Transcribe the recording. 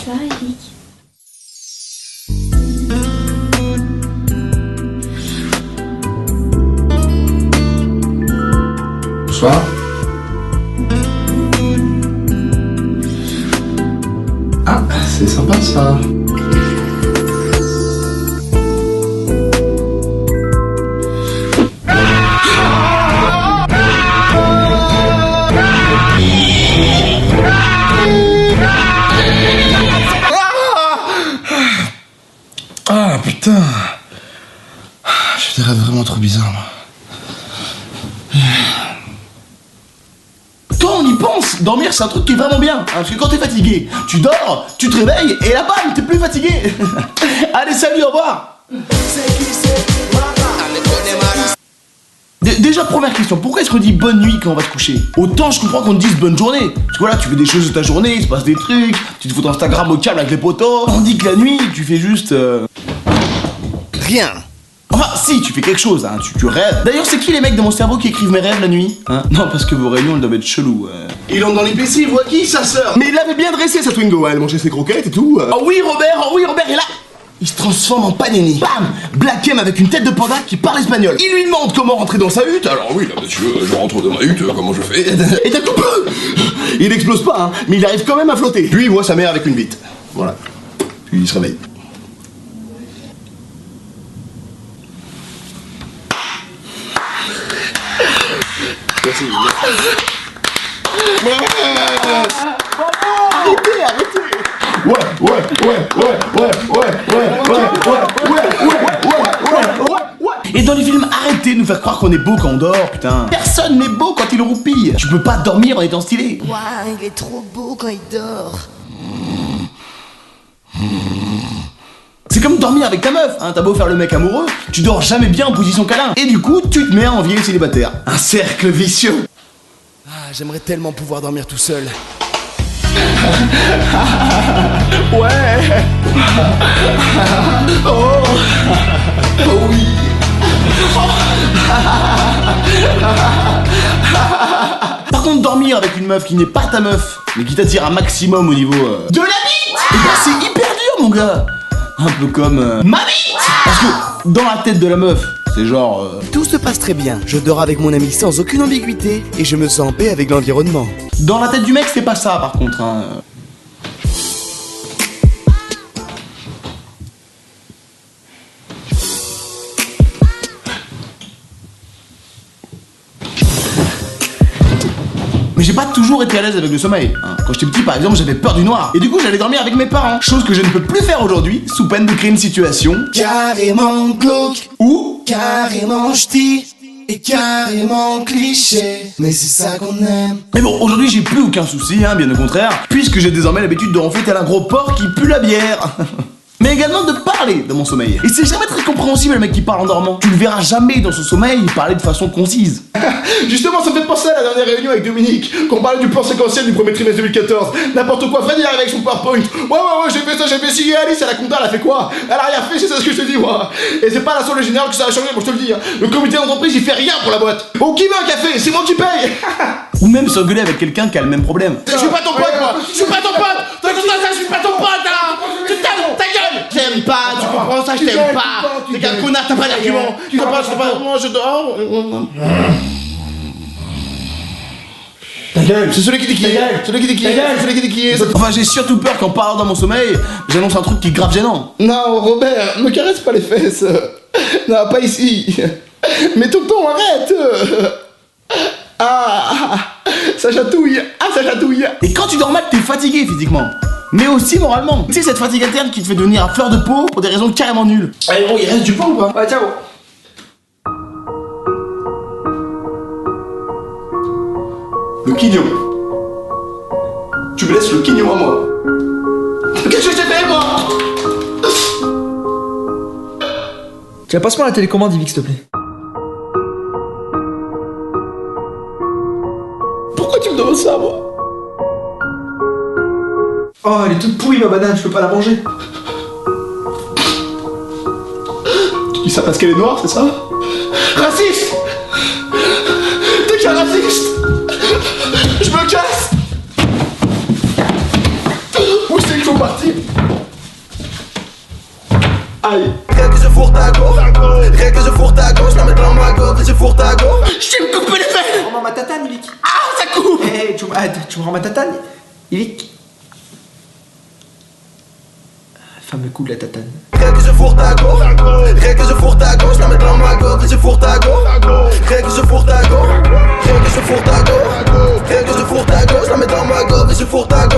Bonsoir Eric. Bonsoir. Ah, c'est sympa ça. Ah putain. Je fais des rêves vraiment trop bizarres moi. Quand on y pense, dormir c'est un truc qui est vraiment bien, hein, parce que quand t'es fatigué, tu dors, tu te réveilles et là bam, t'es plus fatigué. Allez salut, au revoir. Déjà première question, pourquoi est-ce qu'on dit bonne nuit quand on va se coucher? Autant je comprends qu'on te dise bonne journée, parce que voilà, tu fais des choses de ta journée, il se passe des trucs, tu te fous d'Instagram au câble avec les potos, tandis que la nuit, tu fais juste... Rien. Enfin, si, tu fais quelque chose, hein, tu rêves. D'ailleurs, c'est qui les mecs de mon cerveau qui écrivent mes rêves la nuit, hein? Non, parce que vos réunions, elles doivent être cheloues. Il entre dans les PC, il voit qui, sa sœur? Mais il l'avait bien dressé, sa Twingo, elle mangeait ses croquettes et tout. Oh oui, Robert, et là, il se transforme en Panini. Bam! Black M avec une tête de panda qui parle espagnol. Il lui demande comment rentrer dans sa hutte. Alors oui, là, monsieur, je rentre dans ma hutte, comment je fais? Et d'un coup, il n'explose pas, hein, mais il arrive quand même à flotter. Puis il voit sa mère avec une bite. Voilà. Puis il se réveille. Merci. Arrêtez. Et dans les films, arrêtez de nous faire croire qu'on est beau quand on dort, putain. Personne n'est beau quand il roupille. Tu peux pas dormir en étant stylé. Waouh, il est trop beau quand il dort. C'est comme dormir avec ta meuf, hein. T'as beau faire le mec amoureux, tu dors jamais bien en position câlin. Et du coup, tu te mets à envier les célibataires. Un cercle vicieux. Ah, j'aimerais tellement pouvoir dormir tout seul. Ouais. Oh. Oh oui. Par contre, dormir avec une meuf qui n'est pas ta meuf, mais qui t'attire un maximum au niveau de la bite, et bah c'est hyper dur, mon gars. Un peu comme ma bite. Parce que dans la tête de la meuf, c'est genre Tout se passe très bien. Je dors avec mon ami sans aucune ambiguïté et je me sens en paix avec l'environnement. dans la tête du mec, c'est pas ça, par contre, hein. Mais j'ai pas toujours été à l'aise avec le sommeil, hein. Quand j'étais petit, par exemple, j'avais peur du noir. Et du coup, j'allais dormir avec mes parents. Chose que je ne peux plus faire aujourd'hui, sous peine de créer une situation Carrément glauque, où... carrément ch'ti et carrément cliché. Mais c'est ça qu'on aime. Mais bon, aujourd'hui, j'ai plus aucun souci, hein, bien au contraire, puisque j'ai désormais l'habitude de ronfler tel un gros porc qui pue la bière. Mais également de parler dans mon sommeil. Et c'est jamais très compréhensible le mec qui parle en dormant. Tu le verras jamais dans son sommeil parler de façon concise. Justement, ça me fait penser à la dernière réunion avec Dominique, qu'on parlait du plan séquentiel du premier trimestre 2014. N'importe quoi, Freddy arrive avec son PowerPoint. Ouais, j'ai fait ça, j'ai fait ci, et Alice, à la compta, elle a fait quoi? Elle a rien fait, c'est ça ce que je te dis, moi. Et c'est pas l'assemblée générale que ça a changé, moi je te le dis, hein. Le comité d'entreprise, il fait rien pour la boîte. Oh, qui veut un café? C'est moi qui paye. Ou même s'engueuler avec quelqu'un qui a le même problème. Je suis pas ton pote, moi. Je suis pas ton pote. Je suis pas ton pote, hein. Ta gueule. J'aime pas, tu comprends ça, je t'aime pas. T'es qu'un connard, t'as pas d'argument. Tu comprends, moi je dors. Ta gueule. C'est celui qui dit qui est. Celui qui dit qui est. Celui qui dit qui est. Enfin, j'ai surtout peur qu'en parlant dans mon sommeil, j'annonce un truc qui est grave gênant. Non, Robert, me caresse pas les fesses. Non, pas ici. Mais tonton, arrête. Ah, ça chatouille. Ah, ça chatouille. Et quand tu dors mal, t'es fatigué physiquement. Mais aussi moralement. Tu sais, cette fatigue interne qui te fait devenir à fleur de peau pour des raisons carrément nulles. Allez, bon, il reste du pain ou pas? Ouais, ciao. Le quignon. Tu me laisses le quignon à moi. Qu'est-ce que j'ai fait, moi? Tiens, passe-moi la télécommande, Yvick, s'il te plaît. Pourquoi tu me demandes ça, moi? Oh, elle est toute pourrie, ma banane, je peux pas la manger. Tu dis ça parce qu'elle est noire, c'est ça? Raciste! T'es qu'un raciste! Je me casse! Où c'est qu'il faut partir? Aïe. Rien que je fourre ta go. Rien que je fourre ta go. Je la mets dans ma go. Et je fourre ta go. Je vais me couper les veines. Rends-moi ma tatane, Ilic. Ah, ça coupe. Hé, tu me rends ma tatane, Ilic. Fameux coup de la tatane. Rien que je fourre ta go. Rien que je fourre ta go. Je la mets dans ma go. Et je fourre ta go. Rien que je fourre ta go. Rien que je fourre ta go. Rien que je fourre ta go. Je la mets dans ma go. Et je fourre ta go.